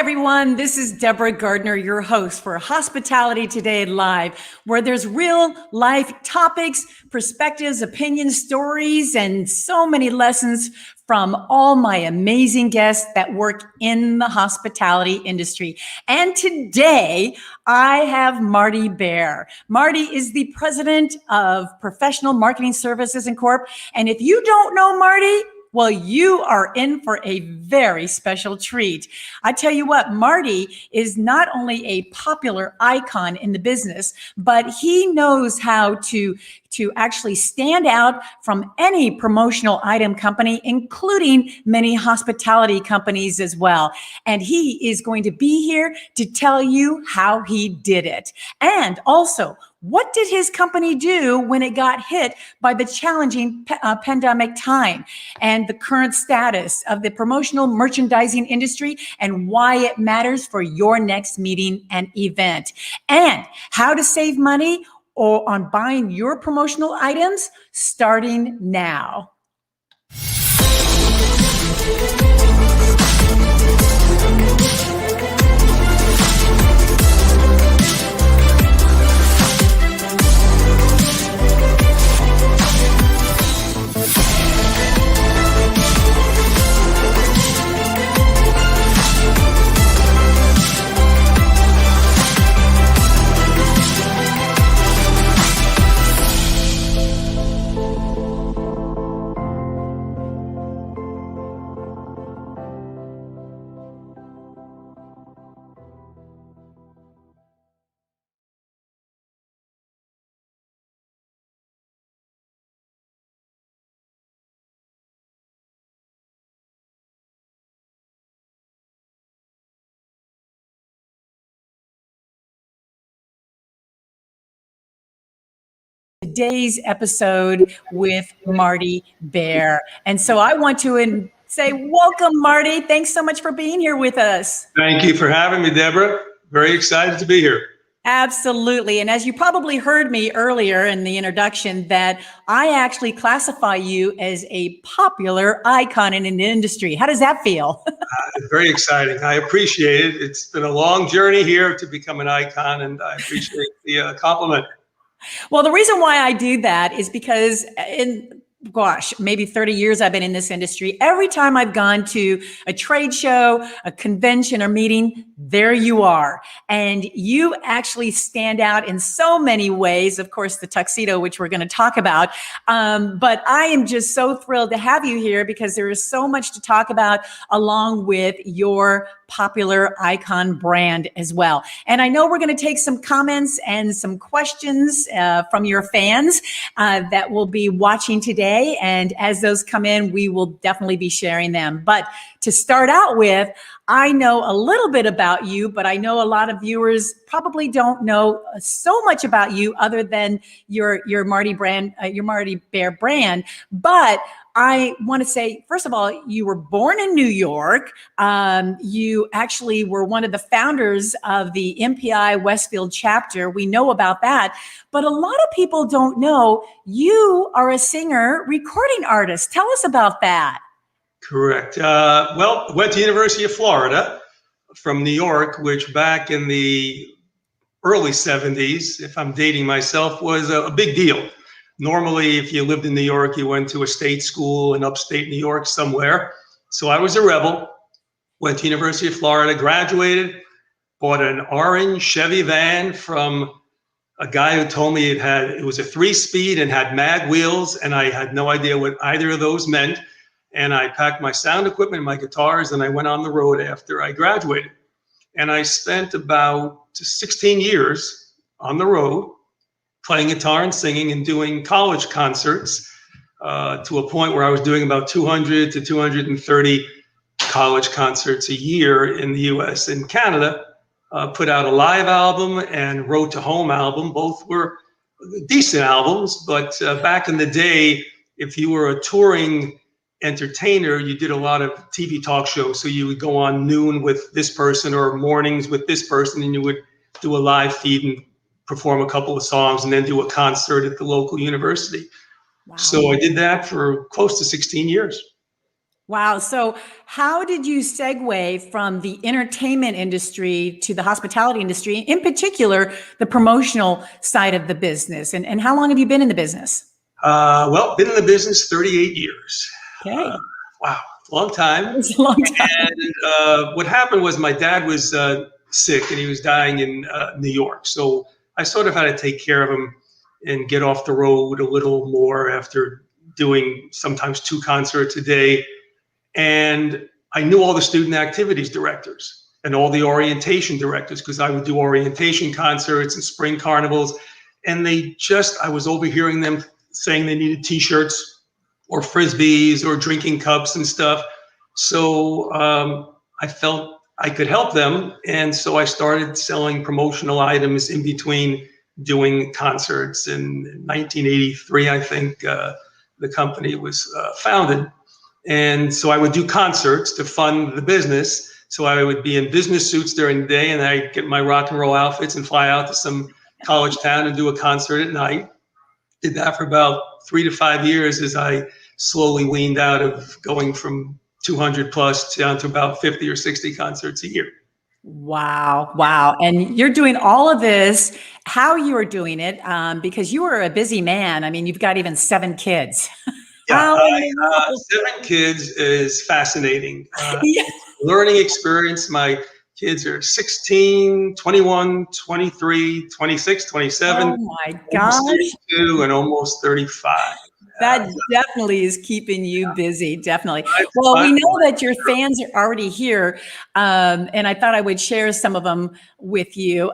everyone. This is Deborah Gardner, your host for Hospitality Today Live, where there's real life topics, perspectives, opinions, stories, and so many lessons from all my amazing guests that work in the hospitality industry. And today I have Marty Bear. Marty is the president of Professional Marketing Services and Corp. And if you don't know Marty, well, you are in for a very special treat. I tell you what, Marty is not only a popular icon in the business, but he knows how to actually stand out from any promotional item company, including many hospitality companies as well. And he is going to be here to tell you how he did it. And also, what did his company do when it got hit by the challenging pandemic time, and the current status of the promotional merchandising industry and why it matters for your next meeting and event, and how to save money or on buying your promotional items starting now. Today's episode with Marty Bear. And so I want to say welcome, Marty. Thanks so much for being here with us. Thank you for having me, Deborah. Very excited to be here. Absolutely. And as you probably heard me earlier in the introduction, that I actually classify you as a popular icon in an industry. How does that feel? Very exciting. I appreciate it. It's been a long journey here to become an icon, and I appreciate the compliment. Well, the reason why I do that is because maybe 30 years I've been in this industry. Every time I've gone to a trade show, a convention or meeting, there you are. And you actually stand out in so many ways. Of course, the tuxedo, which we're going to talk about. But I am just so thrilled to have you here because there is so much to talk about along with your popular icon brand as well. And I know we're going to take some comments and some questions from your fans that will be watching today. And as those come in, we will definitely be sharing them. But to start out with, I know a little bit about you, but I know a lot of viewers probably don't know so much about you other than your Marty brand, your Marty Bear brand. But I want to say, first of all, you were born in New York. You actually were one of the founders of the MPI Westfield chapter. We know about that. But a lot of people don't know you are a singer, recording artist. Tell us about that. Correct. Well, went to University of Florida from New York, which back in the early 70s, if I'm dating myself, was a big deal. Normally, if you lived in New York, you went to a state school in upstate New York somewhere. So I was a rebel, went to University of Florida, graduated, bought an orange Chevy van from a guy who told me it was a 3-speed and had mag wheels, and I had no idea what either of those meant. And I packed my sound equipment, my guitars, and I went on the road after I graduated. And I spent about 16 years on the road, playing guitar and singing and doing college concerts to a point where I was doing about 200 to 230 college concerts a year in the US and Canada. Put out a live album and Road to Home album. Both were decent albums, but back in the day, if you were a touring entertainer, you did a lot of TV talk shows. So you would go on noon with this person or mornings with this person, and you would do a live feed and perform a couple of songs and then do a concert at the local university. Wow. So I did that for close to 16 years. Wow. So how did you segue from the entertainment industry to the hospitality industry, in particular, the promotional side of the business? And how long have you been in the business? Well, been in the business 38 years. Uh, Okay. wow, long time. It's a long time. And what happened was my dad was sick and he was dying in New York. So I sort of had to take care of him and get off the road a little more after doing sometimes 2 concerts a day. And I knew all the student activities directors and all the orientation directors because I would do orientation concerts and spring carnivals. And I was overhearing them saying they needed t-shirts or frisbees or drinking cups and stuff. So I felt I could help them. And so I started selling promotional items in between doing concerts. In 1983, I think the company was founded. And so I would do concerts to fund the business. So I would be in business suits during the day and I'd get my rock and roll outfits and fly out to some college town and do a concert at night. Did that for about 3 to 5 years as I slowly weaned out of going from 200 plus down to about 50 or 60 concerts a year. Wow. Wow. And you're doing all of this, how you are doing it, because you are a busy man. I mean, you've got even 7 kids. Yeah, How in the world? 7 kids is fascinating. Yeah. Learning experience. My kids are 16, 21, 23, 26, 27, Oh my almost gosh. 32, and almost 35. That definitely is keeping you busy. Definitely. I, Well, I, we know that your fans are already here. And I thought I would share some of them with you,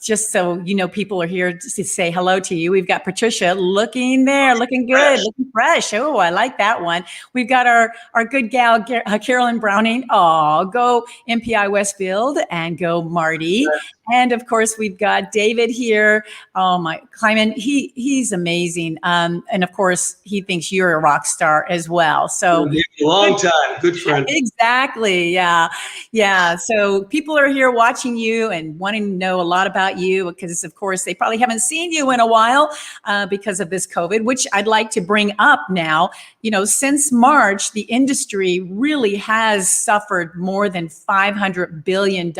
just so you know people are here to say hello to you. We've got Patricia looking there, looking good, looking fresh. Oh, I like that one. We've got our good gal, Carolyn Browning. Oh, go MPI Westfield and go Marty. And of course, we've got David here. Oh my, Kleiman, he's amazing. And of course, he thinks you're a rock star as well. So a long time, good friend. exactly, yeah, yeah. So people are here watching you and wanting to know a lot about you because, of course, they probably haven't seen you in a while because of this COVID, which I'd like to bring up now. You know, since March, the industry really has suffered more than $500 billion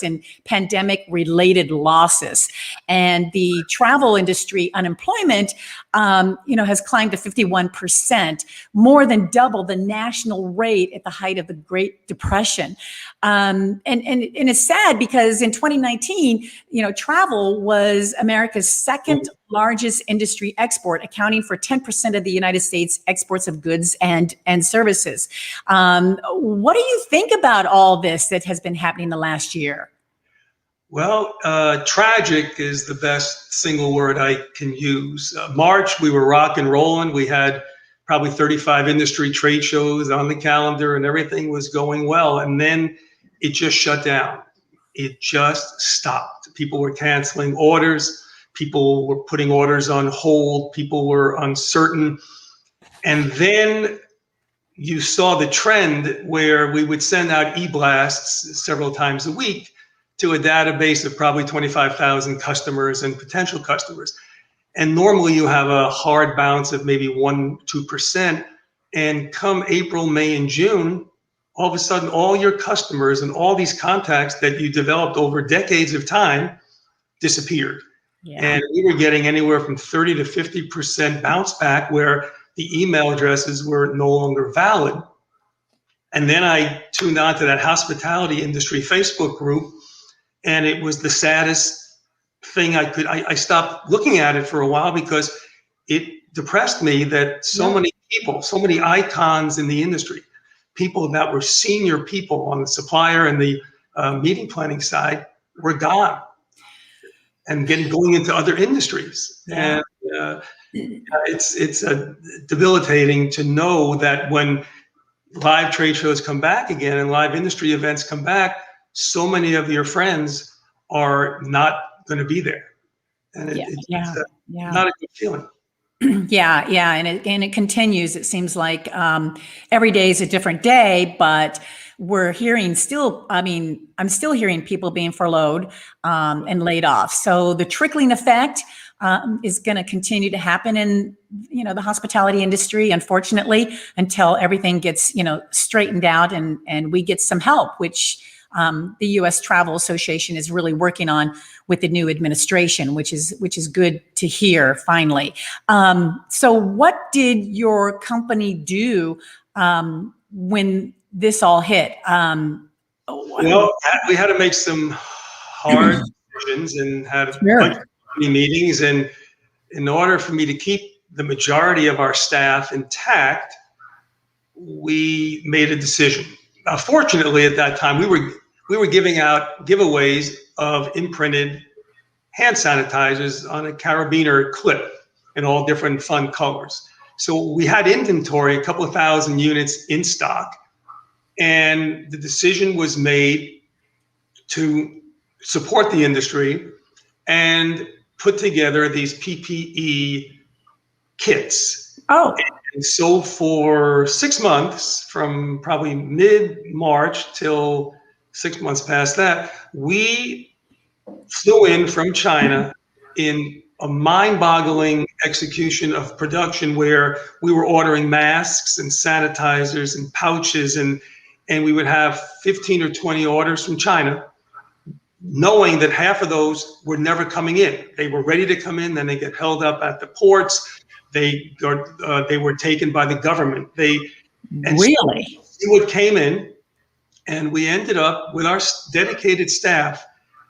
in pandemic-related losses. And the travel industry unemployment, has climbed to 51%, more than double the national rate at the height of the Great Depression. And it's sad because in 2019, travel was America's second largest industry export, accounting for 10% of the United States exports of goods and services. What do you think about all this that has been happening the last year? Well, tragic is the best single word I can use. March, we were rock and rolling. We had probably 35 industry trade shows on the calendar and everything was going well. And then it just shut down. It just stopped. People were canceling orders. People were putting orders on hold. People were uncertain. And then you saw the trend where we would send out e-blasts several times a week to a database of probably 25,000 customers and potential customers. And normally you have a hard bounce of maybe 1-2%. And come April, May, and June, all of a sudden, all your customers and all these contacts that you developed over decades of time disappeared. Yeah. And we were getting anywhere from 30 to 50% bounce back where the email addresses were no longer valid. And then I tuned on to that hospitality industry Facebook group, and it was the saddest thing I stopped looking at it for a while because it depressed me that so many people, so many icons in the industry, people that were senior people on the supplier and the meeting planning side were gone and going into other industries. Yeah. And it's debilitating to know that when live trade shows come back again and live industry events come back, so many of your friends are not going to be there. And it's not a good feeling. Yeah. And it continues. It seems like every day is a different day, but we're hearing I'm still hearing people being furloughed and laid off. So the trickling effect is going to continue to happen in, the hospitality industry, unfortunately, until everything gets, straightened out and we get some help, which the U.S. Travel Association is really working on with the new administration, which is good to hear finally. So what did your company do when this all hit? Well, we had to make some hard decisions and had a bunch of meetings. And in order for me to keep the majority of our staff intact, we made a decision. Fortunately, at that time, we were giving out giveaways of imprinted hand sanitizers on a carabiner clip in all different fun colors. So we had inventory, a couple of thousand units in stock, and the decision was made to support the industry and put together these PPE kits. Oh. And so for 6 months, from probably mid-March till 6 months past that, we flew in from China in a mind-boggling execution of production where we were ordering masks and sanitizers and pouches, and we would have 15 or 20 orders from China, knowing that half of those were never coming in. They were ready to come in, then they get held up at the ports. They were taken by the government. Really? So what came in, and we ended up with our dedicated staff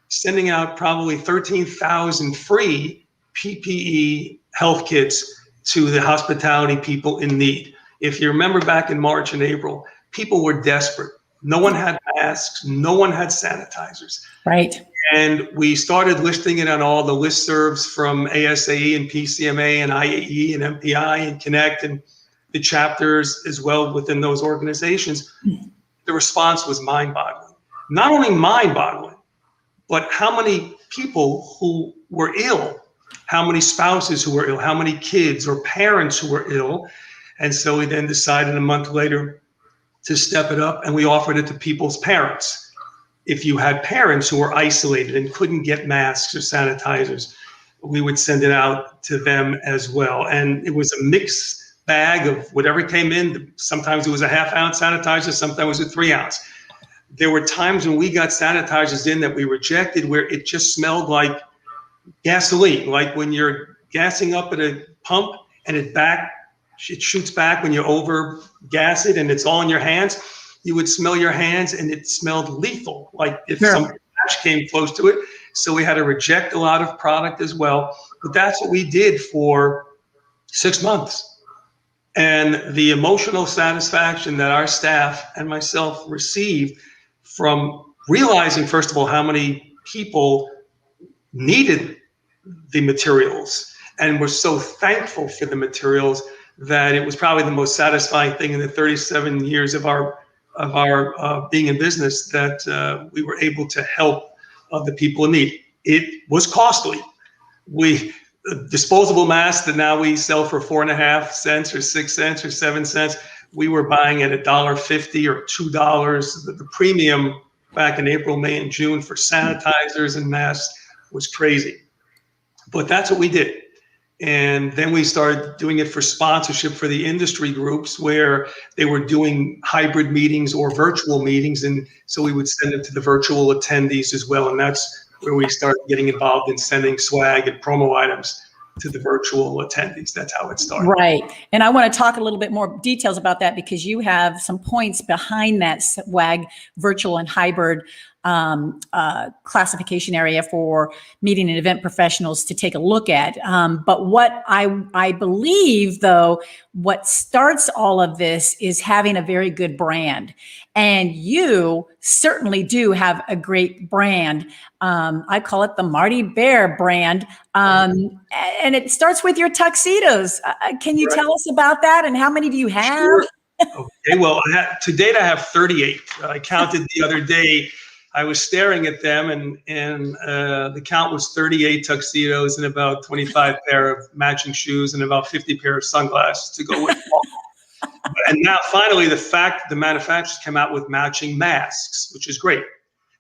sending out probably 13,000 free PPE health kits to the hospitality people in need. If you remember back in March and April, people were desperate. No one had masks, no one had sanitizers. Right. And we started listing it on all the listservs from ASAE and PCMA and IAE and MPI and Connect and the chapters as well within those organizations. The response was mind-boggling. Not only mind-boggling, but how many people who were ill, how many spouses who were ill, how many kids or parents who were ill. And so we then decided a month later to step it up, and we offered it to people's parents. If you had parents who were isolated and couldn't get masks or sanitizers, we would send it out to them as well. And it was a mixed bag of whatever came in. Sometimes it was a half-ounce sanitizer, sometimes it was a 3-ounce. There were times when we got sanitizers in that we rejected where it just smelled like gasoline, like when you're gassing up at a pump and it shoots back when you over gas it and it's all in your hands. You would smell your hands and it smelled lethal, like if some match came close to it. So we had to reject a lot of product as well. But that's what we did for 6 months. And the emotional satisfaction that our staff and myself received from realizing, first of all, how many people needed the materials and were so thankful for the materials that it was probably the most satisfying thing in the 37 years of our being in business that we were able to help the people in need. It was costly. Disposable masks that now we sell for 4.5 cents or 6 cents or 7 cents, we were buying at $1.50 or $2. The premium back in April, May, and June for sanitizers and masks was crazy. But that's what we did. And then we started doing it for sponsorship for the industry groups where they were doing hybrid meetings or virtual meetings. And so we would send it to the virtual attendees as well. And that's where we started getting involved in sending swag and promo items to the virtual attendees. That's how it started. Right. And I want to talk a little bit more details about that because you have some points behind that swag virtual and hybrid classification area for meeting and event professionals to take a look at. But what I believe, though, what starts all of this is having a very good brand. And you certainly do have a great brand. I call it the Marty Bear brand. And it starts with your tuxedos. Can you tell us about that and how many do you have? Sure. Okay, well, to date I have 38. I counted the other day. I was staring at them and the count was 38 tuxedos and about 25 pair of matching shoes and about 50 pair of sunglasses to go with them. And now finally the manufacturers come out with matching masks, which is great.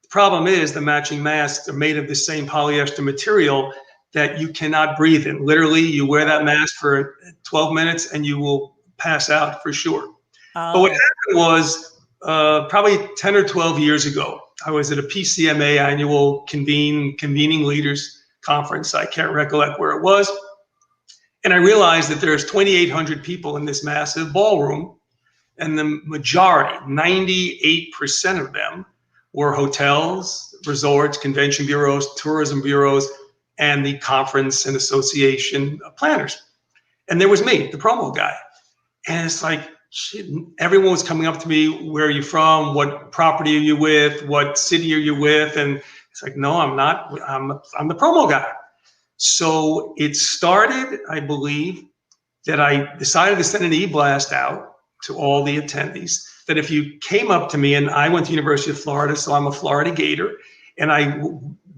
The problem is the matching masks are made of the same polyester material that you cannot breathe in. Literally, you wear that mask for 12 minutes and you will pass out for sure. But what happened was probably 10 or 12 years ago, I was at a PCMA annual convening leaders conference. I can't recollect where it was. And I realized that there's 2,800 people in this massive ballroom, and the majority, 98% of them, were hotels, resorts, convention bureaus, tourism bureaus, and the conference and association planners. And there was me, the promo guy. And it's like, shit, everyone was coming up to me, where are you from? What property are you with? What city are you with? And it's like, no, I'm not. I'm the promo guy. So it started, I believe, that I decided to send an e-blast out to all the attendees that if you came up to me, and I went to University of Florida, so I'm a Florida Gator, and I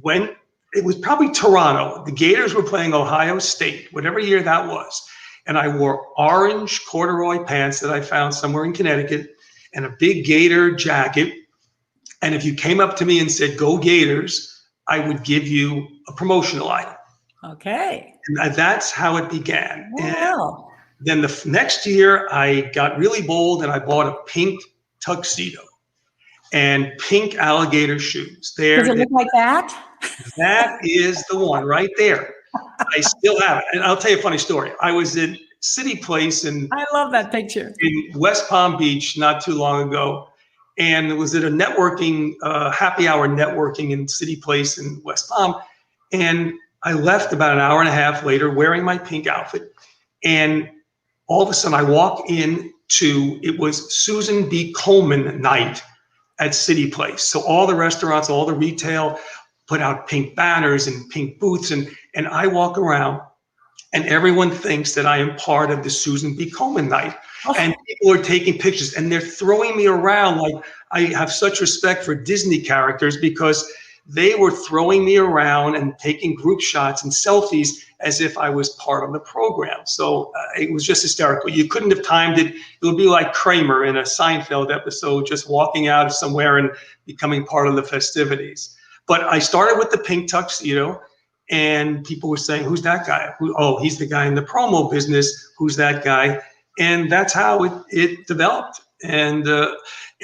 went, it was probably Toronto. The Gators were playing Ohio State, whatever year that was. And I wore orange corduroy pants that I found somewhere in Connecticut and a big Gator jacket. And if you came up to me and said, "Go Gators," I would give you a promotional item. Okay. And that's how it began. Wow. And then the next year, I got really bold and I bought a pink tuxedo and pink alligator shoes. Does it look like that? That is the one right there. I still have it. And I'll tell you a funny story. I was in City Place I love that picture. in West Palm Beach not too long ago. And it was at a networking, happy hour networking in City Place in West Palm. And I left about an hour and a half later wearing my pink outfit. And all of a sudden I walk in to, it was Susan B. Komen night at City Place. So all the restaurants, all the retail put out pink banners and pink booths. And I walk around and everyone thinks that I am part of the Susan B. Komen night. Oh. And people are taking pictures and they're throwing me around. Like, I have such respect for Disney characters because they were throwing me around and taking group shots and selfies as if I was part of the program. So it was just hysterical. You couldn't have timed it. It would be like Kramer in a Seinfeld episode, just walking out of somewhere and becoming part of the festivities. But I started with the pink tuxedo and people were saying, "Who's that guy?" "Oh, he's the guy in the promo business. Who's that guy?" And that's how it developed. And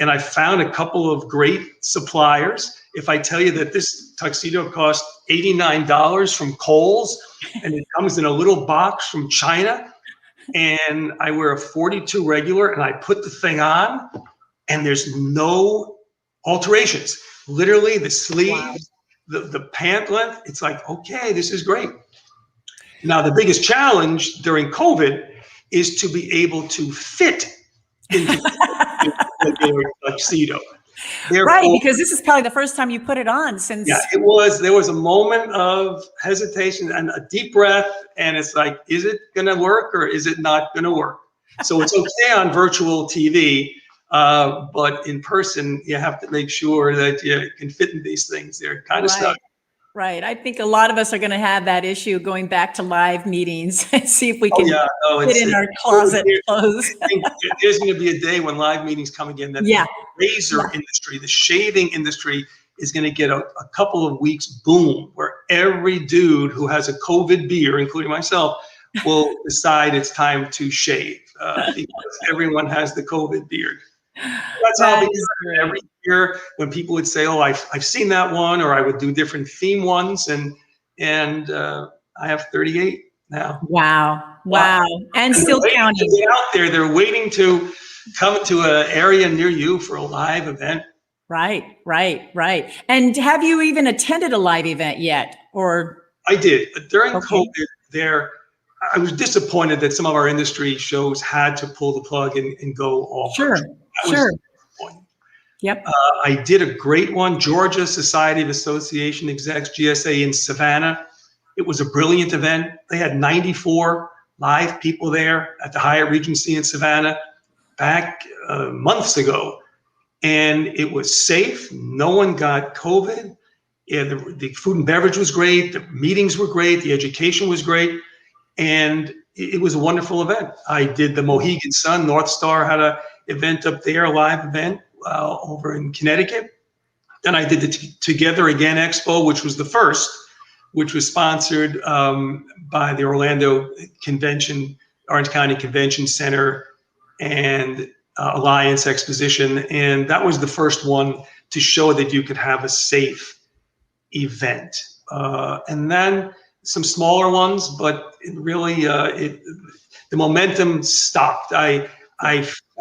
I found a couple of great suppliers. If I tell you that this tuxedo cost $89 from Kohl's, and it comes in a little box from China, and I wear a 42 regular, and I put the thing on, and there's no alterations. Literally, the sleeves, the pant length, it's like, okay, this is great. Now, the biggest challenge during COVID is to be able to fit into the tuxedo. Therefore, right, because this is probably the first time you put it on since. Yeah, it was. There was a moment of hesitation and a deep breath, and it's like, is it going to work or is it not going to work? So it's okay on virtual TV, but in person, you have to make sure that you can fit in these things. They're kind of stuck. Right. I think a lot of us are going to have that issue going back to live meetings and see if we can fit in our closet clothes. I think there's going to be a day when live meetings come again that the razor industry, the shaving industry is going to get a couple of weeks boom where every dude who has a COVID beard, including myself, will decide it's time to shave because everyone has the COVID beard. That's how it is every year when people would say, "Oh, I've seen that one," or I would do different theme ones, and I have 38 now. Wow, and still counting. Get out there, they're waiting to come to an area near you for a live event. Right. And have you even attended a live event yet? Or I did during COVID. I was disappointed that some of our industry shows had to pull the plug and go all virtual. Sure. Yep. I did a great one, Georgia Society of Association Execs, GSA in Savannah. It was a brilliant event. They had 94 live people there at the Hyatt Regency in Savannah back months ago. And it was safe. No one got COVID. Yeah, the food and beverage was great. The meetings were great. The education was great. And it was a wonderful event. I did the Mohegan Sun, North Star had an event up there, a live event over in Connecticut. Then I did the Together Again Expo, which was the first which was sponsored by the Orlando Convention, Orange County Convention Center, and Alliance Exposition. And that was the first one to show that you could have a safe event. And then some smaller ones, but it really, the momentum stopped. I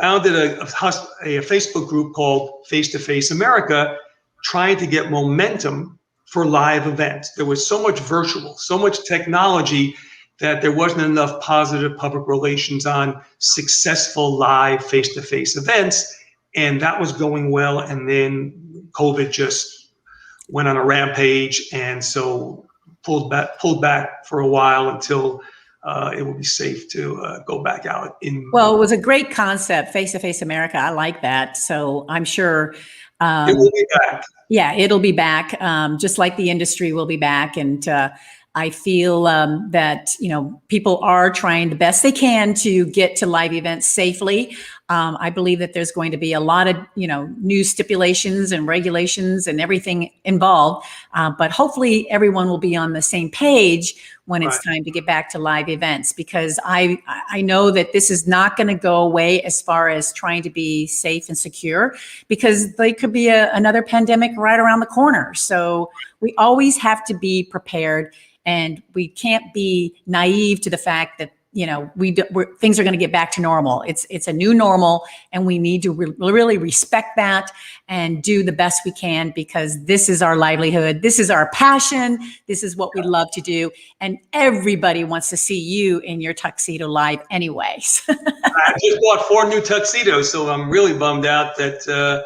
founded a Facebook group called Face to Face America, trying to get momentum for live events. There was so much virtual, so much technology, that there wasn't enough positive public relations on successful live face-to-face events. And that was going well. And then COVID just went on a rampage. And so pulled back for a while until it will be safe to go back out. Well, it was a great concept, Face-to-Face America. I like that. So I'm sure it will be back. Yeah, it'll be back, just like the industry will be back. And I feel that, people are trying the best they can to get to live events safely. I believe that there's going to be a lot of, new stipulations and regulations and everything involved. But hopefully everyone will be on the same page when it's time to get back to live events, because I know that this is not going to go away as far as trying to be safe and secure, because there could be another pandemic right around the corner. So we always have to be prepared, and we can't be naive to the fact that things are going to get back to normal. It's a new normal, and we need to really respect that and do the best we can, because this is our livelihood. This is our passion. This is what we love to do. And everybody wants to see you in your tuxedo live anyways. I just bought 4 new tuxedos, so I'm really bummed out that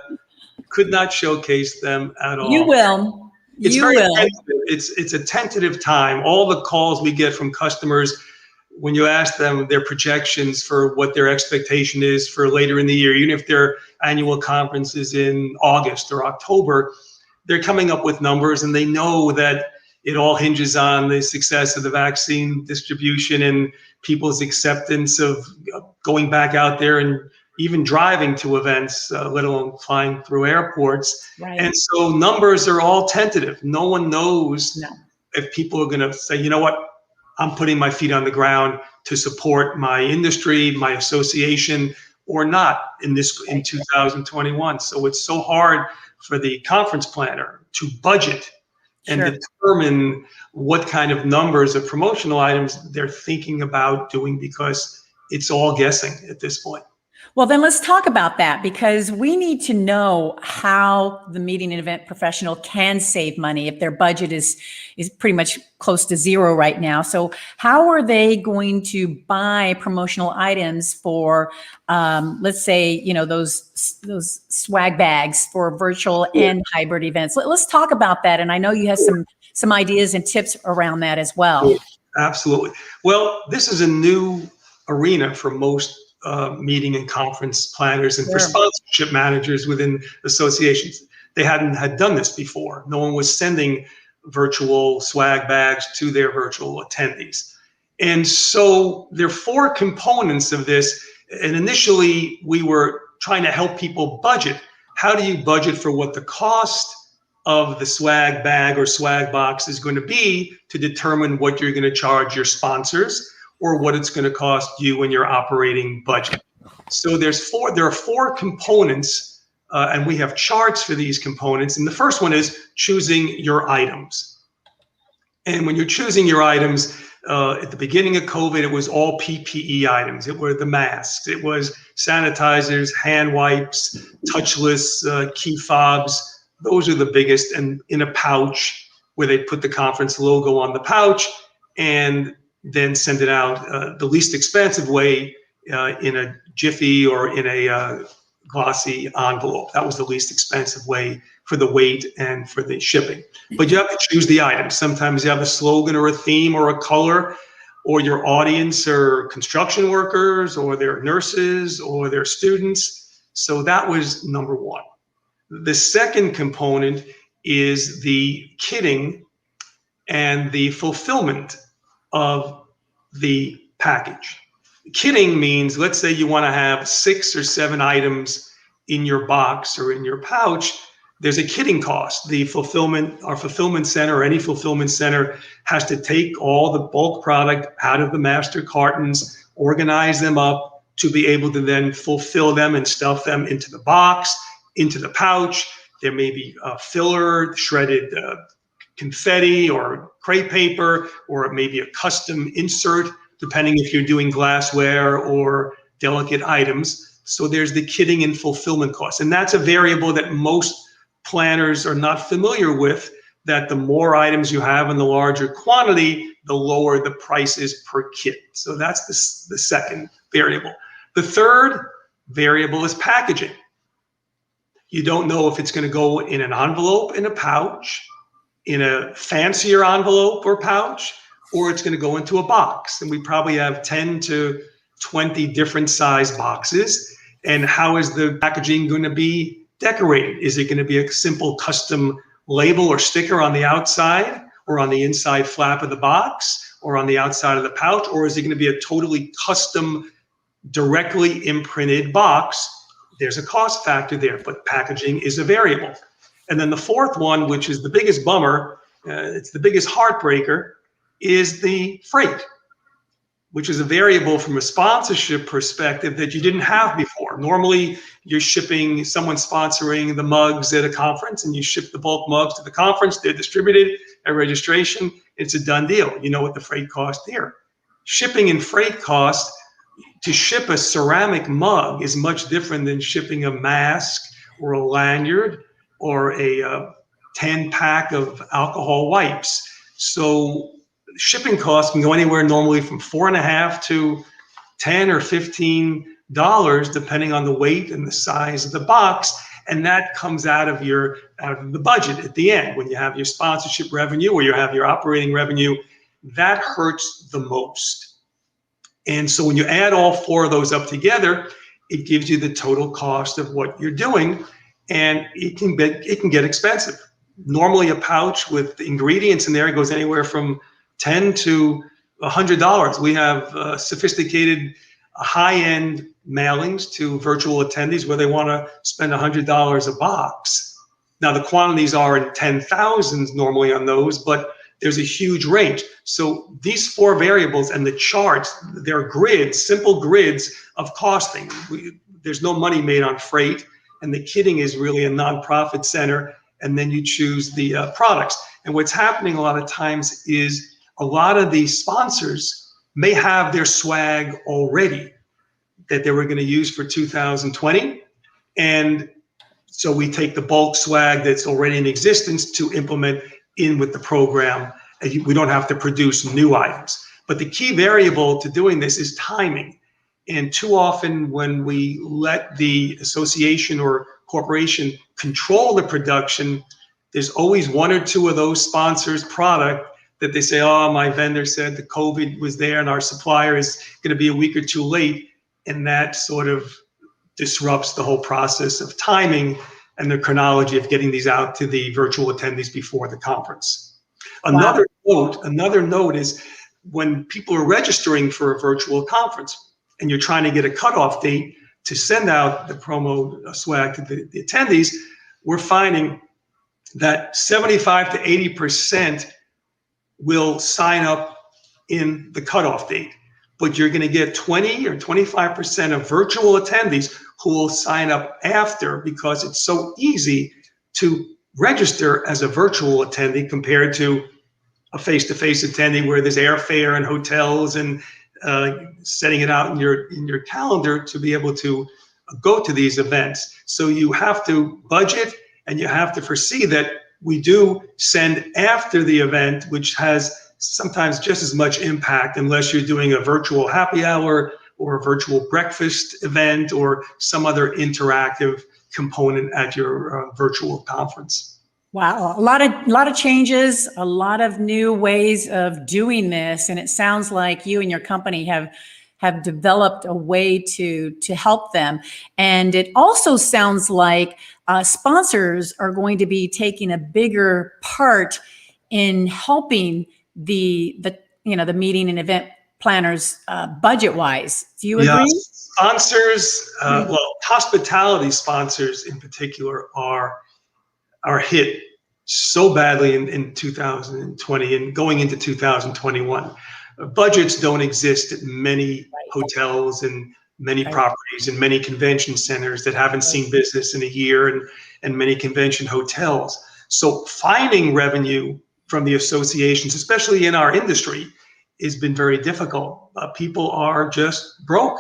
could not showcase them at all. You will. It's very tentative. It's a tentative time. All the calls we get from customers, when you ask them their projections for what their expectation is for later in the year, even if their annual conference is in August or October, they're coming up with numbers, and they know that it all hinges on the success of the vaccine distribution and people's acceptance of going back out there and even driving to events, let alone flying through airports. Right. And so numbers are all tentative. No one knows if people are going to say, you know what, I'm putting my feet on the ground to support my industry, my association, or not in 2021. So it's so hard for the conference planner to budget and determine what kind of numbers of promotional items they're thinking about doing, because it's all guessing at this point. Well, then let's talk about that, because we need to know how the meeting and event professional can save money if their budget is pretty much close to zero right now. So how are they going to buy promotional items for, let's say, those swag bags for virtual and hybrid events? Let's talk about that. And I know you have some ideas and tips around that as well. Absolutely. Well, this is a new arena for most meeting and conference planners and for sponsorship managers within associations. They had done this before. No one was sending virtual swag bags to their virtual attendees. And so there are 4 components of this. And initially we were trying to help people budget. How do you budget for what the cost of the swag bag or swag box is going to be to determine what you're going to charge your sponsors, or what it's going to cost you in your operating budget. So there are 4 components, and we have charts for these components. And the first one is choosing your items. And when you're choosing your items, at the beginning of COVID, it was all PPE items. It were the masks, it was sanitizers, hand wipes, touchless key fobs. Those are the biggest, and in a pouch where they put the conference logo on the pouch, and then send it out the least expensive way, in a Jiffy or in a glossy envelope. That was the least expensive way for the weight and for the shipping. But you have to choose the items. Sometimes you have a slogan or a theme or a color, or your audience are construction workers, or they're nurses, or they're students. So that was number 1. The second component is the kitting and the fulfillment of the package. Kitting means, let's say you want to have 6 or 7 items in your box or in your pouch. there's a kitting cost. Our fulfillment center, or any fulfillment center, has to take all the bulk product out of the master cartons, organize them up to be able to then fulfill them and stuff them into the box, into the pouch. There may be a filler, shredded confetti or crepe paper, or it may be a custom insert, depending if you're doing glassware or delicate items. So there's the kitting and fulfillment costs. And that's a variable that most planners are not familiar with, that the more items you have in the larger quantity, the lower the price is per kit. So that's the second variable. The third variable is packaging. You don't know if it's going to go in an envelope, in a pouch, in a fancier envelope or pouch, or it's going to go into a box. And we probably have 10 to 20 different size boxes. And how is the packaging going to be decorated? Is it going to be a simple custom label or sticker on the outside, or on the inside flap of the box, or on the outside of the pouch? Or is it going to be a totally custom, directly imprinted box? There's a cost factor there, but packaging is a variable. And then the fourth one, which is the biggest bummer, it's the biggest heartbreaker, is the freight, which is a variable from a sponsorship perspective that you didn't have before. Normally, you're shipping, someone's sponsoring the mugs at a conference, and you ship the bulk mugs to the conference, they're distributed at registration, it's a done deal. You know what the freight cost there. Shipping and freight cost, to ship a ceramic mug is much different than shipping a mask or a lanyard or a 10-pack of alcohol wipes. So shipping costs can go anywhere normally from $4.50 to $10 or $15, depending on the weight and the size of the box. And that comes out of the budget at the end. When you have your sponsorship revenue or you have your operating revenue, that hurts the most. And so when you add all four of those up together, it gives you the total cost of what you're doing, and it can get expensive. Normally a pouch with the ingredients in there goes anywhere from $10 to $100. We have sophisticated high-end mailings to virtual attendees where they want to spend $100 a box. Now the quantities are in 10,000s normally on those, but there's a huge range. So these four variables and the charts, they're grids, simple grids of costing. There's no money made on freight, and the kitting is really a nonprofit center, and then you choose the products. And what's happening a lot of times is a lot of these sponsors may have their swag already that they were going to use for 2020. And so we take the bulk swag that's already in existence to implement in with the program. We don't have to produce new items. But the key variable to doing this is timing. And too often when we let the association or corporation control the production, there's always one or two of those sponsors' product that they say, oh, my vendor said the COVID was there and our supplier is going to be a week or two late. And that sort of disrupts the whole process of timing and the chronology of getting these out to the virtual attendees before the conference. Another note is when people are registering for a virtual conference and you're trying to get a cutoff date to send out the promo swag to the attendees, we're finding that 75 to 80% will sign up in the cutoff date, but you're going to get 20 or 25% of virtual attendees who will sign up after, because it's so easy to register as a virtual attendee compared to a face-to-face attendee where there's airfare and hotels and setting it out in your calendar to be able to go to these events. So you have to budget, and you have to foresee that we do send after the event, which has sometimes just as much impact, unless you're doing a virtual happy hour or a virtual breakfast event or some other interactive component at your virtual conference. Wow, a lot of changes, a lot of new ways of doing this, and it sounds like you and your company have developed a way to help them. And it also sounds like sponsors are going to be taking a bigger part in helping the meeting and event planners budget wise. Do you agree? Sponsors, well, hospitality sponsors in particular are are hit so badly in 2020 and going into 2021. Budgets don't exist at many hotels and many properties and many convention centers that haven't seen business in a year, and many convention hotels. So finding revenue from the associations, especially in our industry, has been very difficult. People are just broke.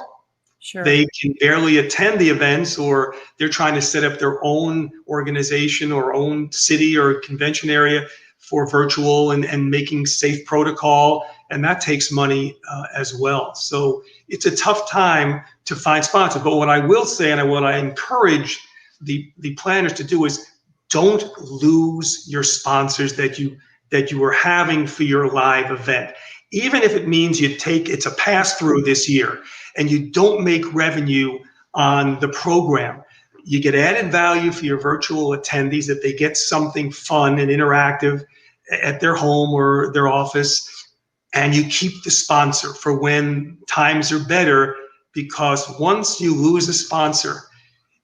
Sure. They can barely attend the events, or they're trying to set up their own organization or own city or convention area for virtual and making safe protocol. And that takes money as well. So it's a tough time to find sponsors. But what I will say, and what I encourage the planners to do, is don't lose your sponsors that you are having for your live event. Even if it means it's a pass-through this year and you don't make revenue on the program, you get added value for your virtual attendees, that they get something fun and interactive at their home or their office, and you keep the sponsor for when times are better, because once you lose a sponsor,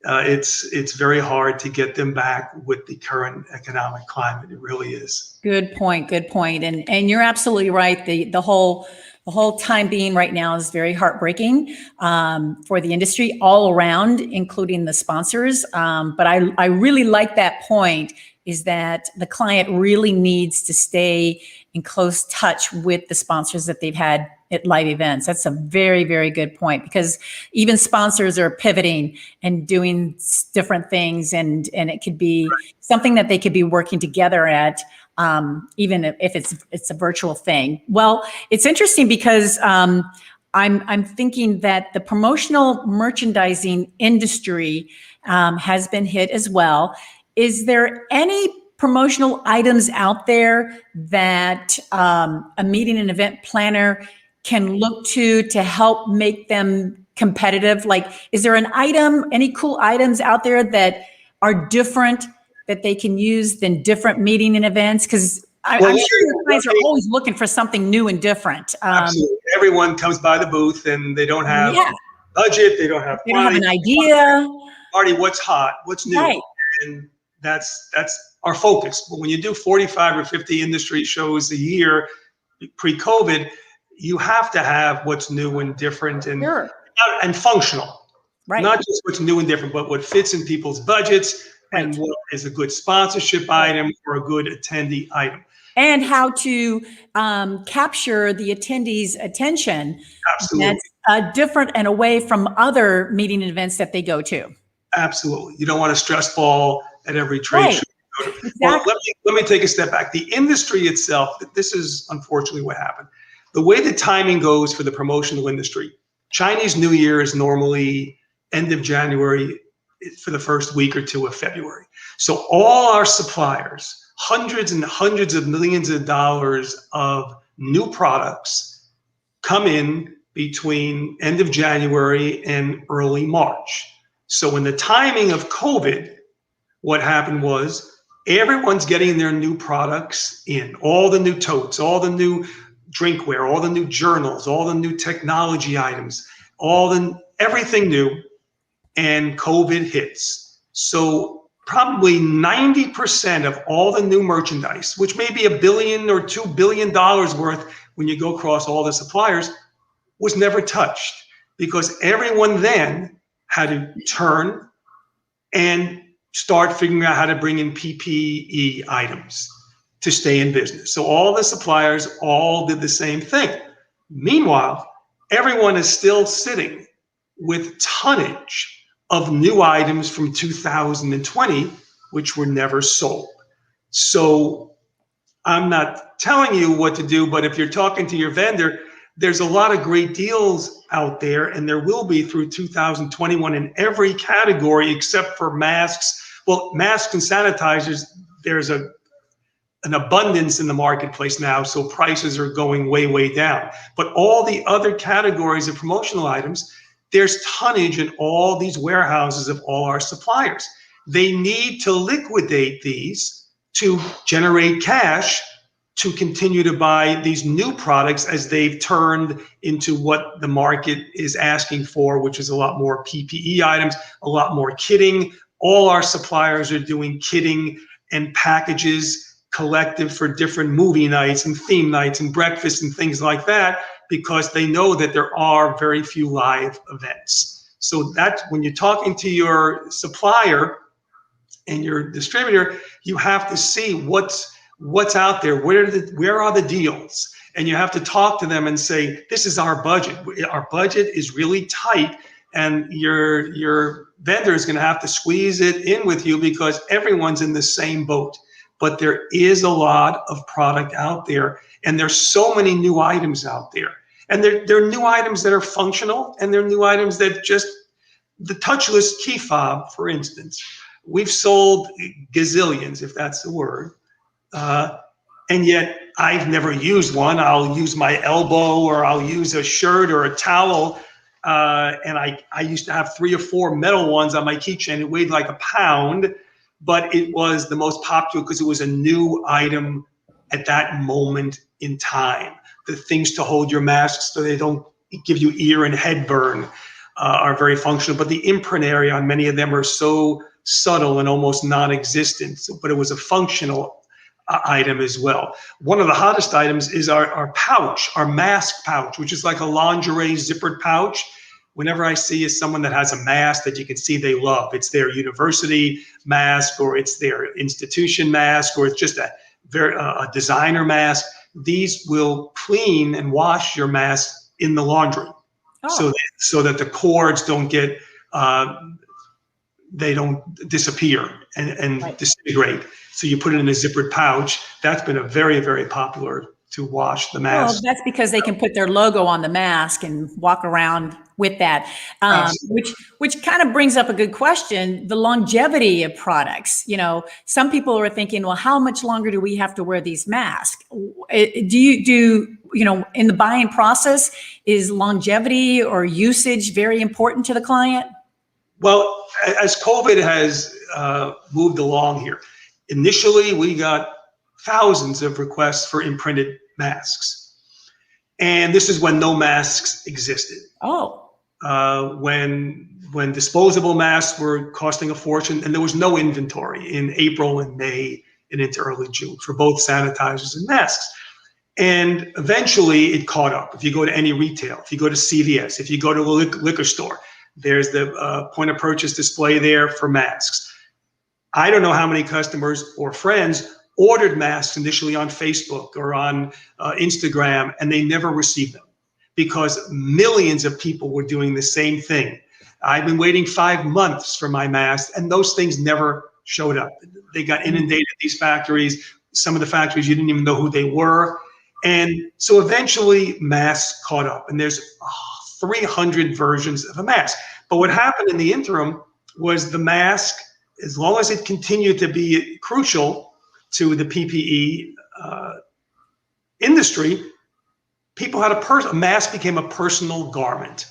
it's very hard to get them back with the current economic climate. It really is. Good point. Good point. And you're absolutely right. The whole time being right now is very heartbreaking for the industry all around, including the sponsors. But I really like that point, is that the client really needs to stay in close touch with the sponsors that they've had at live events. That's a very, very good point, because even sponsors are pivoting and doing different things, and it could be something that they could be working together at, even if it's a virtual thing. Well, it's interesting because I'm thinking that the promotional merchandising industry has been hit as well. Is there any promotional items out there that a meeting and event planner can look to help make them competitive? Like, is there an item, any cool items out there that are different that they can use than different meeting and events? Because I'm sure your clients are always looking for something new and different. Absolutely. Everyone comes by the booth and they don't have budget. They don't have an idea. Marty, what's hot? What's new? Right. And that's our focus. But when you do 45 or 50 industry shows a year pre-COVID, you have to have what's new and different and functional. Right. Not just what's new and different, but what fits in people's budgets and what is a good sponsorship item or a good attendee item. And how to capture the attendees' attention. Absolutely. That's different and away from other meeting and events that they go to. Absolutely. You don't want to stress ball at every trade show. Exactly. Well, let me take a step back. The industry itself, this is unfortunately what happened. The way the timing goes for the promotional industry, Chinese New Year is normally end of January for the first week or two of February. So all our suppliers, hundreds and hundreds of millions of dollars of new products, come in between end of January and early March. So in the timing of COVID, what happened was everyone's getting their new products in, all the new totes, all the new drinkware, all the new journals, all the new technology items, everything new, and COVID hits. So probably 90% of all the new merchandise, which may be $1 billion or $2 billion worth when you go across all the suppliers, was never touched, because everyone then had to turn and start figuring out how to bring in PPE items to stay in business. So all the suppliers all did the same thing. Meanwhile, everyone is still sitting with tonnage of new items from 2020, which were never sold. So I'm not telling you what to do, but if you're talking to your vendor, there's a lot of great deals out there, and there will be through 2021 in every category except for masks. Well, masks and sanitizers, there's an abundance in the marketplace now, so prices are going way, way down. But all the other categories of promotional items, there's tonnage in all these warehouses of all our suppliers. They need to liquidate these to generate cash to continue to buy these new products as they've turned into what the market is asking for, which is a lot more PPE items, a lot more kitting. All our suppliers are doing kitting and packages collective for different movie nights and theme nights and breakfast and things like that, because they know that there are very few live events. So that when you're talking to your supplier and your distributor, you have to see what's out there. Where are the deals? And you have to talk to them and say, this is our budget. Our budget is really tight, and your vendor is going to have to squeeze it in with you because everyone's in the same boat. But there is a lot of product out there, and there's so many new items out there. And there are new items that are functional, and there are new items that just, the touchless key fob, for instance. We've sold gazillions, if that's the word, and yet I've never used one. I'll use my elbow, or I'll use a shirt or a towel, and I used to have 3 or 4 metal ones on my keychain. It weighed like a pound, but it was the most popular because it was a new item at that moment in time. The things to hold your masks so they don't give you ear and head burn are very functional, but the imprint area on many of them are so subtle and almost non-existent, but it was a functional item as well. One of the hottest items is our pouch, our mask pouch, which is like a lingerie zippered pouch. Whenever I see someone that has a mask that you can see they love, it's their university mask, or it's their institution mask, or it's just a designer mask, these will clean and wash your mask in the laundry. Oh. So that the cords don't get, they don't disappear and right. Disintegrate. So you put it in a zippered pouch. That's been a very, very popular to wash the mask. Well, that's because they can put their logo on the mask and walk around with that, which kind of brings up a good question, the longevity of products. You know, some people are thinking, well, how much longer do we have to wear these masks? You know, in the buying process, is longevity or usage very important to the client? Well, as COVID has moved along here, initially we got thousands of requests for imprinted masks. And this is when no masks existed. Oh. When disposable masks were costing a fortune, and there was no inventory in April and May and into early June for both sanitizers and masks. And eventually it caught up. If you go to any retail, if you go to CVS, if you go to a liquor store, there's the point of purchase display there for masks. I don't know how many customers or friends ordered masks initially on Facebook or on Instagram, and they never received them because millions of people were doing the same thing. I've been waiting 5 months for my mask, and those things never showed up. They got inundated, these factories. Some of the factories, you didn't even know who they were. And so eventually masks caught up, and there's 300 versions of a mask. But what happened in the interim was the mask, as long as it continued to be crucial to the PPE industry, people had a mask became a personal garment.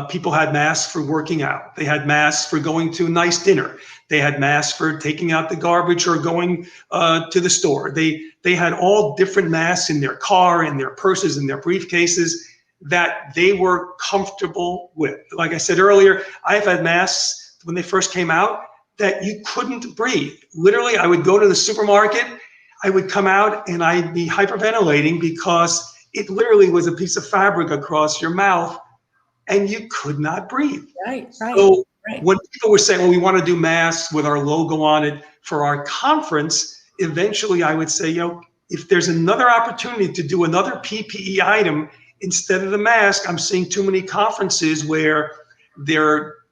People had masks for working out. They had masks for going to a nice dinner. They had masks for taking out the garbage or going to the store. They had all different masks in their car, in their purses, in their briefcases that they were comfortable with. Like I said earlier, I've had masks when they first came out that you couldn't breathe. Literally, I would go to the supermarket, I would come out and I'd be hyperventilating because it literally was a piece of fabric across your mouth and you could not breathe. Right. So when people were saying, well, we want to do masks with our logo on it for our conference, eventually I would say, you know, if there's another opportunity to do another PPE item instead of the mask, I'm seeing too many conferences where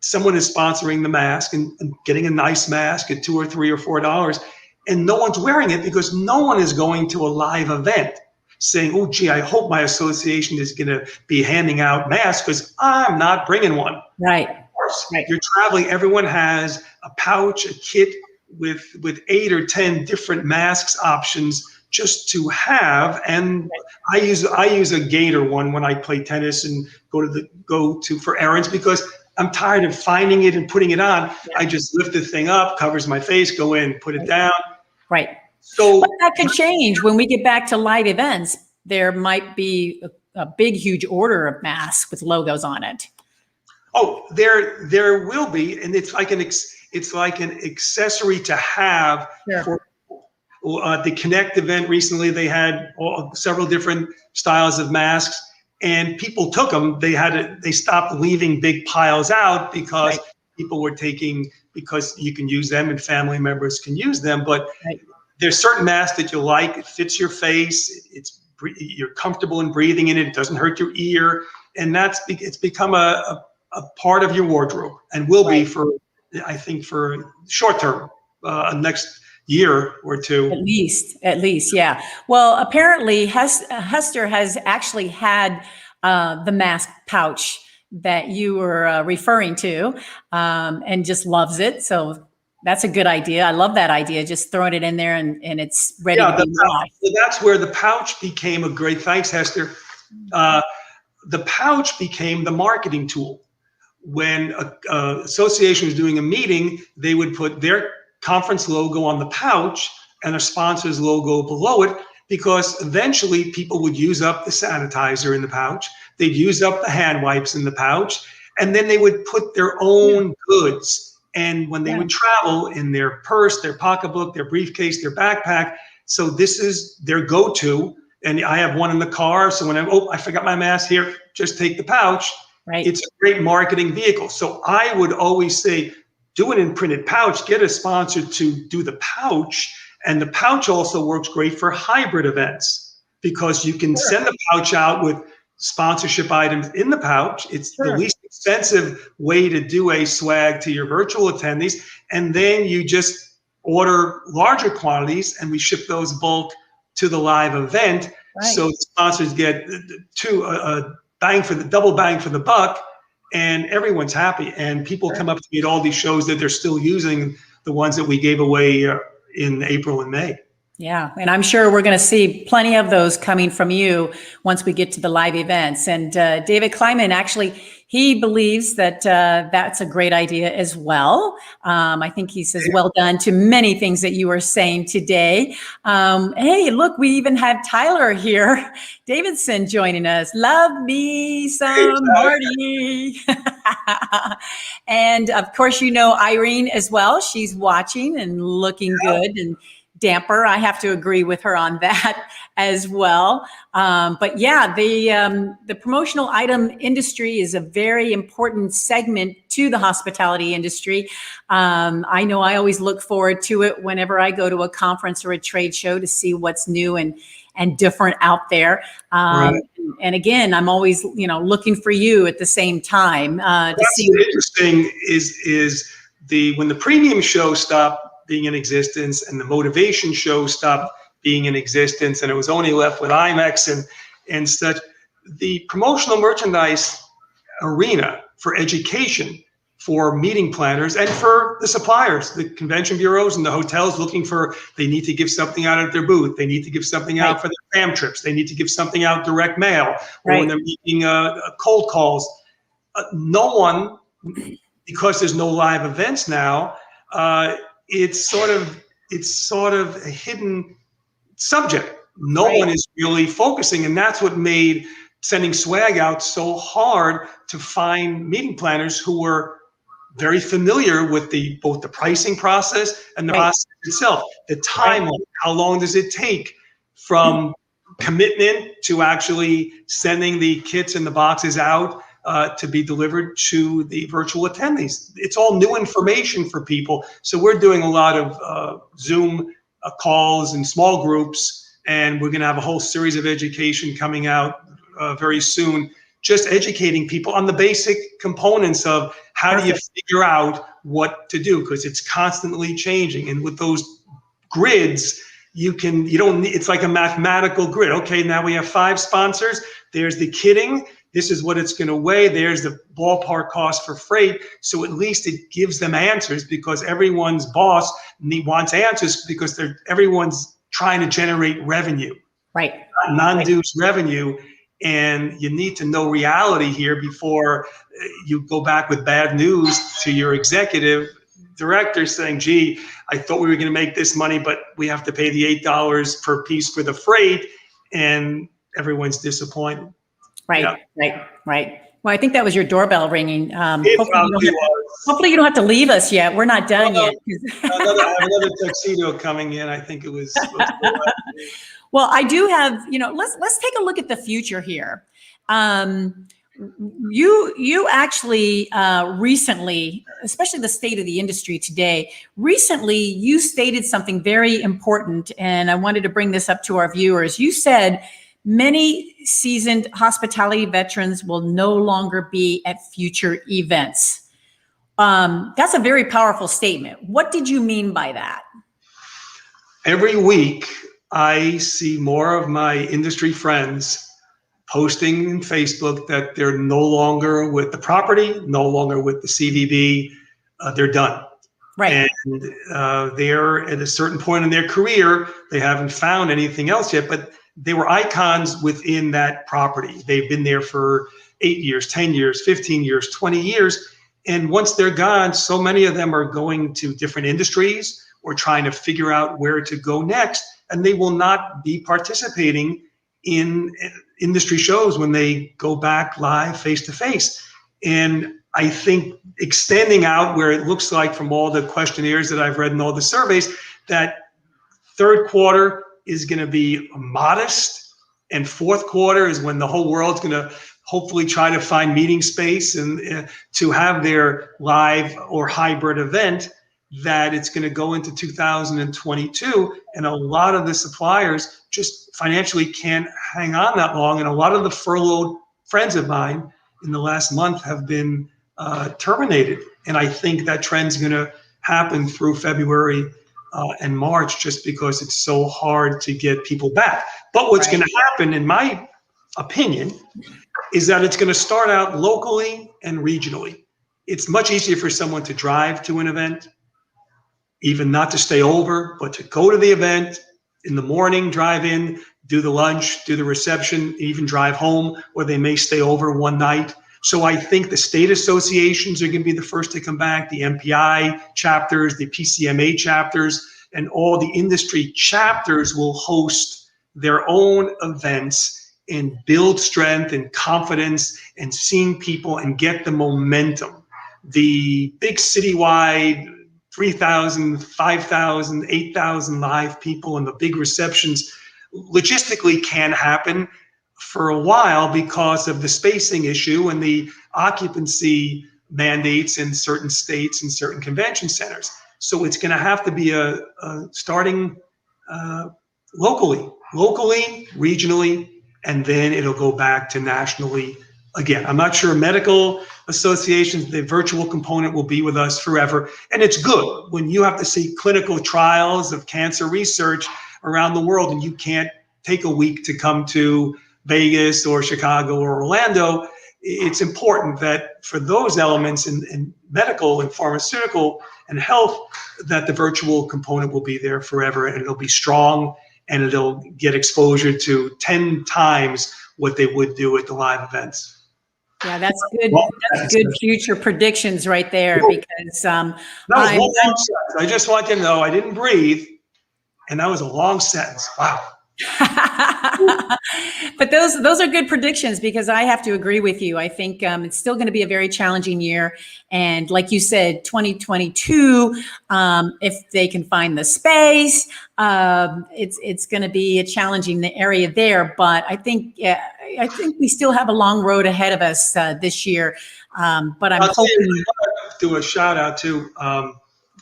someone is sponsoring the mask and getting a nice mask at $2 or $3 or $4, and no one's wearing it because no one is going to a live event saying, oh, gee, I hope my association is going to be handing out masks because I'm not bringing one. Right. Of course, you're traveling. Everyone has a pouch, a kit with 8 or 10 different masks options just to have. And I use a gator one when I play tennis and go to for errands because I'm tired of finding it and putting it on. I just lift the thing up, covers my face, go in, put it down. Right. So but that could change when we get back to live events. There might be a big, huge order of masks with logos on it. Oh, there will be, and it's like It's like an accessory to have Sure. for the Connect event recently. They had several different styles of masks, and people took them. They stopped leaving big piles out because Right. people were taking, because you can use them and family members can use them. But Right. there's certain masks that you like. It fits your face. You're comfortable in breathing in it. It doesn't hurt your ear, and it's become a part of your wardrobe, and will be for, I think, for short term, next year or two. At least, yeah. Well, apparently Hester has actually had the mask pouch that you were referring to, and just loves it. So that's a good idea. I love that idea. Just throwing it in there and it's ready to be washed. That's where the pouch became a great, thanks, Hester. The pouch became the marketing tool. When a association was doing a meeting, they would put their conference logo on the pouch and a sponsor's logo below it, because eventually people would use up the sanitizer in the pouch. They'd use up the hand wipes in the pouch, and then they would put their own goods. And when they would travel, in their purse, their pocketbook, their briefcase, their backpack. So this is their go-to. And I have one in the car. So when I forgot my mask here, just take the pouch. Right. It's a great marketing vehicle. So I would always say, do it in printed pouch, get a sponsor to do the pouch. And the pouch also works great for hybrid events, because you can send the pouch out with sponsorship items in the pouch. It's the least expensive way to do a swag to your virtual attendees. And then you just order larger quantities and we ship those bulk to the live event. Right. So the sponsors get double bang for the buck, and everyone's happy. And people come up to me at all these shows that they're still using the ones that we gave away in April and May. Yeah, and I'm sure we're going to see plenty of those coming from you once we get to the live events. And David Kleiman, actually, he believes that that's a great idea as well. I think he says, well done to many things that you were saying today. Hey, look, we even have Tyler here, Davidson, joining us. Love me some Marty. And of course, you know Irene as well. She's watching and looking good and damper. I have to agree with her on that as well. But yeah, the promotional item industry is a very important segment to the hospitality industry. I know I always look forward to it whenever I go to a conference or a trade show to see what's new and different out there. And again, I'm always, looking for you at the same time to see. What's interesting is when the premium show stopped being in existence and the motivation show stopped being in existence, and it was only left with IMEX and such, the promotional merchandise arena for education, for meeting planners, and for the suppliers, the convention bureaus and the hotels they need to give something out at their booth. They need to give something out for their fam trips. They need to give something out direct mail, or when they're making cold calls. No one, because there's no live events now, it's sort of a hidden subject. No one is really focusing, and that's what made sending swag out so hard to find meeting planners who were very familiar with both the pricing process and the process itself. The timeline, how long does it take from commitment to actually sending the kits and the boxes out to be delivered to the virtual attendees. It's all new information for people. So we're doing a lot of Zoom calls in small groups, and we're going to have a whole series of education coming out very soon, just educating people on the basic components of how do you figure out what to do, because it's constantly changing. And with those grids, it's like a mathematical grid. Okay, now we have 5 sponsors. There's the kitting. This is what it's going to weigh. There's the ballpark cost for freight. So at least it gives them answers, because everyone's boss wants answers, because everyone's trying to generate revenue, non-dues revenue. And you need to know reality here before you go back with bad news to your executive director saying, gee, I thought we were going to make this money, but we have to pay the $8 per piece for the freight, and everyone's disappointed. Right. Well, I think that was your doorbell ringing. It probably was. Hopefully you don't have to leave us yet. We're not done yet. I have another tuxedo coming in. I think it was supposed to be. Well, I do have, let's take a look at the future here. You actually recently, especially the state of the industry today, recently you stated something very important, and I wanted to bring this up to our viewers. You said many seasoned hospitality veterans will no longer be at future events. That's a very powerful statement. What did you mean by that? Every week, I see more of my industry friends posting in Facebook that they're no longer with the property, no longer with the CVB. They're done. Right. And they're at a certain point in their career. They haven't found anything else yet, but they were icons within that property. They've been there for 8 years, 10 years, 15 years, 20 years. And once they're gone, so many of them are going to different industries or trying to figure out where to go next. And they will not be participating in industry shows when they go back live face to face. And I think extending out where it looks like from all the questionnaires that I've read and all the surveys, that third quarter is going to be modest, and fourth quarter is when the whole world's going to hopefully try to find meeting space and to have their live or hybrid event, that it's going to go into 2022. And a lot of the suppliers just financially can't hang on that long. And a lot of the furloughed friends of mine in the last month have been terminated. And I think that trend's going to happen through February and March, just because it's so hard to get people back. But what's going to happen, in my opinion, is that it's going to start out locally and regionally. It's much easier for someone to drive to an event, even not to stay over, but to go to the event in the morning, drive in, do the lunch, do the reception, even drive home, or they may stay over one night. So I think the state associations are going to be the first to come back, the MPI chapters, the PCMA chapters, and all the industry chapters will host their own events and build strength and confidence and seeing people and get the momentum. The big citywide 3,000, 5,000, 8,000 live people and the big receptions logistically can happen for a while because of the spacing issue and the occupancy mandates in certain states and certain convention centers. So it's going to have to be a starting locally, regionally, and then it'll go back to nationally again. I'm not sure medical associations, the virtual component will be with us forever. And it's good when you have to see clinical trials of cancer research around the world and you can't take a week to come to Vegas or Chicago or Orlando. It's important that for those elements in medical and pharmaceutical and health, that the virtual component will be there forever, and it'll be strong, and it'll get exposure to 10 times what they would do at the live events. Yeah, that's good. That's good future predictions right there, because that was one long sentence. I just want you to know I didn't breathe, and that was a long sentence. Wow. But those are good predictions, because I have to agree with you. I think it's still going to be a very challenging year. And like you said, 2022, if they can find the space, it's going to be a challenging area there. But I think we still have a long road ahead of us this year. But I'm hoping. Do a shout out to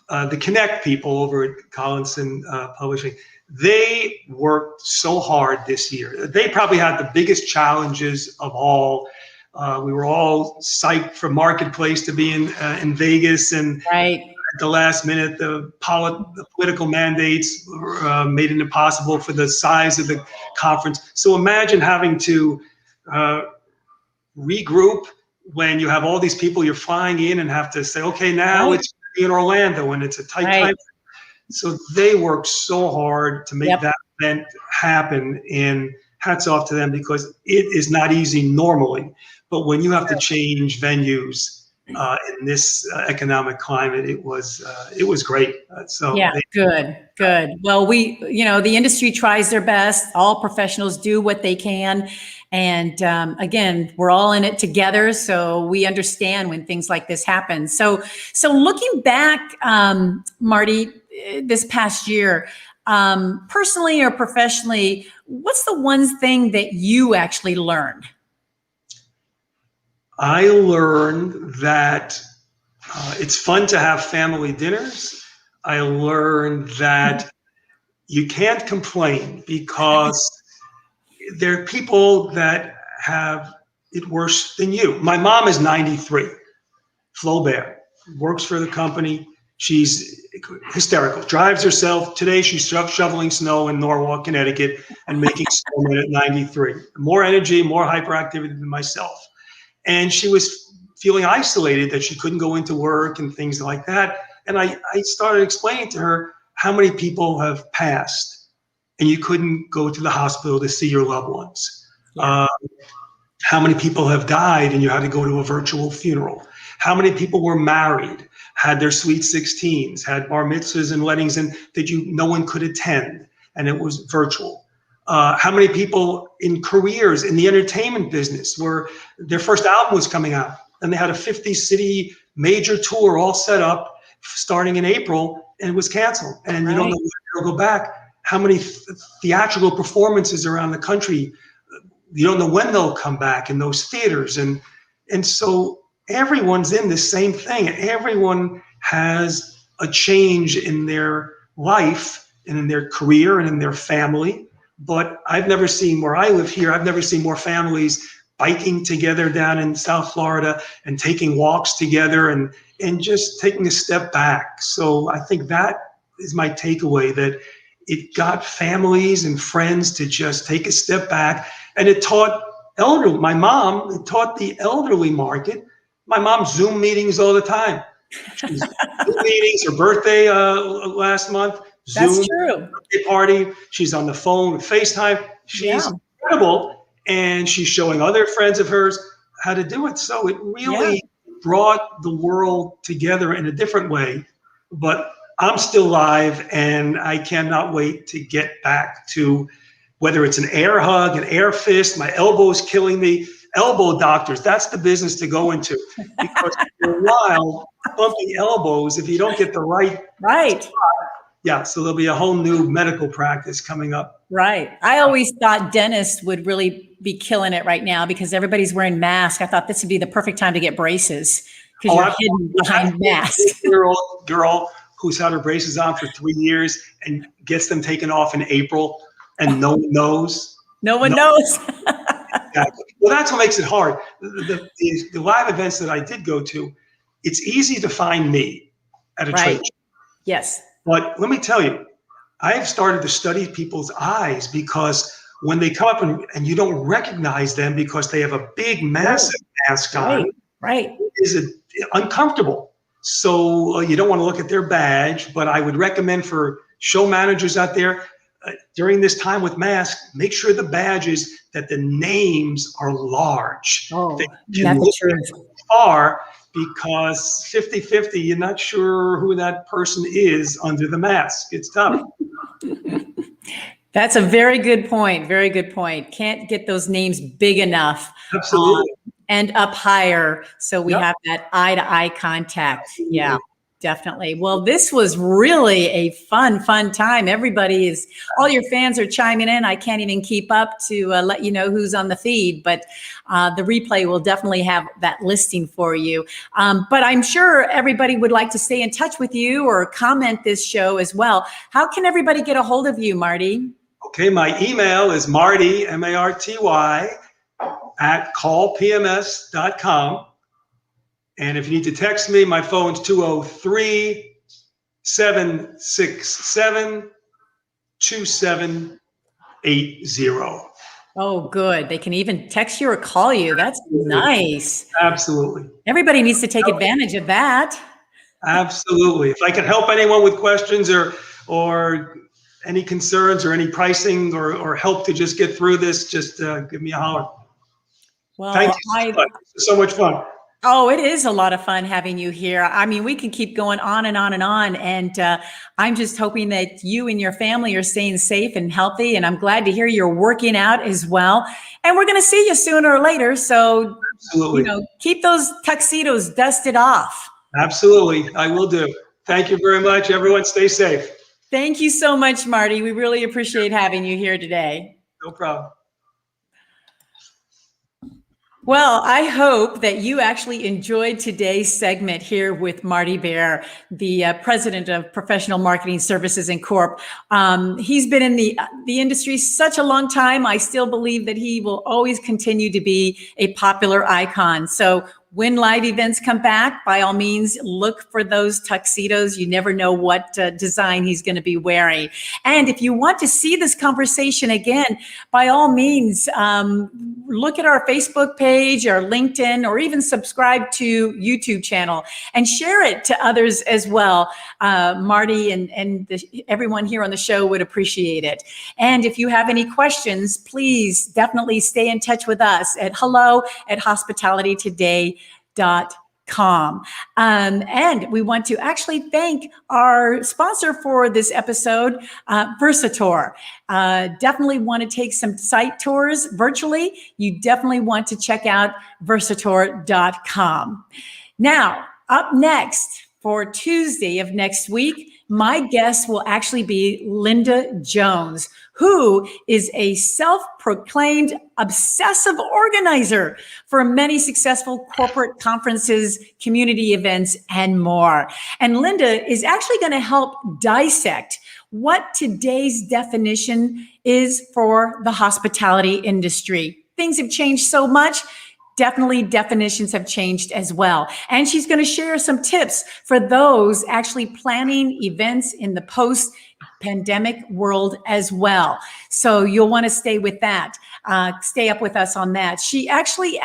the Connect people over at Collinson Publishing. They worked so hard this year. They probably had the biggest challenges of all. We were all psyched for Marketplace to be in Vegas, and at the last minute, the political mandates made it impossible for the size of the conference. So imagine having to regroup when you have all these people you're flying in and have to say, okay, now it's in Orlando and it's a tight time. So they worked so hard to make that event happen, and hats off to them, because it is not easy normally. But when you have to change venues in this economic climate, it was great. Good. Well, the industry tries their best. All professionals do what they can, And again, we're all in it together, so we understand when things like this happen. So looking back, Marty, this past year, personally or professionally, what's the one thing that you actually learned? I learned that it's fun to have family dinners. I learned that you can't complain because there are people that have it worse than you. My mom is 93, Flaubert, works for the company. She's hysterical, drives herself. Today she's shoveling snow in Norwalk, Connecticut, and making snowmen at 93. More energy, more hyperactivity than myself. And she was feeling isolated, that she couldn't go into work and things like that. And I started explaining to her how many people have passed and you couldn't go to the hospital to see your loved ones. Yeah. How many people have died and you had to go to a virtual funeral? How many people were married, had their sweet 16s, had bar mitzvahs and weddings, and no one could attend, and it was virtual? How many people in careers in the entertainment business where their first album was coming out and they had a 50-city major tour all set up starting in April and it was canceled, and you don't know when they'll go back? How many theatrical performances around the country, you don't know when they'll come back in those theaters. And so everyone's in the same thing. Everyone has a change in their life and in their career and in their family. But I've never seen, where I live here, I've never seen more families biking together down in South Florida and taking walks together and just taking a step back. So I think that is my takeaway, that it got families and friends to just take a step back. And it taught it taught the elderly market. My mom's Zoom meetings all the time. She's Zoom meetings, her birthday last month, Zoom That's true. birthday party. She's on the phone with FaceTime. She's incredible. And she's showing other friends of hers how to do it. So it really brought the world together in a different way. But I'm still live, and I cannot wait to get back to, whether it's an air hug, an air fist, my elbow's killing me. Elbow doctors, that's the business to go into, because for a while, bumping elbows, if you don't get the right spot, so there'll be a whole new medical practice coming up. Right. I always thought dentists would really be killing it right now because everybody's wearing masks. I thought this would be the perfect time to get braces because you're hidden behind masks. Girl who's had her braces on for 3 years and gets them taken off in April, and no one knows. No one knows. Exactly. Well, that's what makes it hard. The live events that I did go to, it's easy to find me at a trade show. Yes. But let me tell you, I have started to study people's eyes, because when they come up and you don't recognize them because they have a big, massive mask on, it is uncomfortable. So you don't want to look at their badge, but I would recommend for show managers out there, during this time with masks, make sure the badges, that the names are large. Oh, that's true. Far, because 50-50, you're not sure who that person is under the mask. It's tough. That's a very good point. Very good point. Can't get those names big enough. Absolutely. And up higher, so we have that eye-to-eye contact. Absolutely. Yeah. Definitely. Well, this was really a fun time. All your fans are chiming in. I can't even keep up to let you know who's on the feed, but the replay will definitely have that listing for you. But I'm sure everybody would like to stay in touch with you or comment this show as well. How can everybody get a hold of you, Marty? Okay, my email is Marty, MARTY, at callpms.com. And if you need to text me, my phone's 203-767-2780. Oh, good. They can even text you or call you. That's nice. Absolutely. Everybody needs to take advantage of that. Absolutely. If I can help anyone with questions or any concerns or any pricing or help to just get through this, just give me a holler. Well, thank you so much. It's so much fun. Oh, it is a lot of fun having you here. I mean, we can keep going on and on and on. And I'm just hoping that you and your family are staying safe and healthy. And I'm glad to hear you're working out as well. And we're going to see you sooner or later. So, Absolutely. keep those tuxedos dusted off. Absolutely. I will do. Thank you very much. Everyone stay safe. Thank you so much, Marty. We really appreciate having you here today. No problem. Well, I hope that you actually enjoyed today's segment here with Marty Bear, the president of Professional Marketing Services and Corp. He's been in the industry such a long time. I still believe that he will always continue to be a popular icon. So when live events come back, by all means, look for those tuxedos. You never know what design he's going to be wearing. And if you want to see this conversation again, by all means, look at our Facebook page or LinkedIn, or even subscribe to YouTube channel and share it to others as well. Marty and everyone here on the show would appreciate it. And if you have any questions, please definitely stay in touch with us at hello@hospitalitytodaylive.com. And we want to actually thank our sponsor for this episode, Versator. Definitely want to take some site tours virtually. You definitely want to check out versator.com. Now, up next for Tuesday of next week, my guest will actually be Linda Jones, who is a self-proclaimed obsessive organizer for many successful corporate conferences, community events, and more. And Linda is actually going to help dissect what today's definition is for the hospitality industry. Things have changed so much. Definitely definitions have changed as well. And she's going to share some tips for those actually planning events in the post-pandemic world as well. So you'll want to stay with that. Stay up with us on that. She actually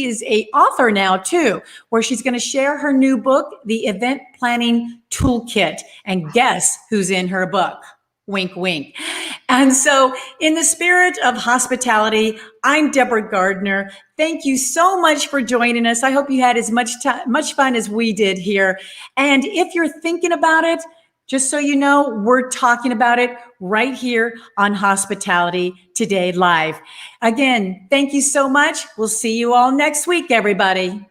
is a author now too, where she's going to share her new book, The Event Planning Toolkit. And guess who's in her book? Wink, wink. And so in the spirit of hospitality, I'm Deborah Gardner. Thank you so much for joining us. I hope you had as much fun as we did here. And if you're thinking about it, just so you know, we're talking about it right here on Hospitality Today Live. Again, thank you so much. We'll see you all next week, everybody.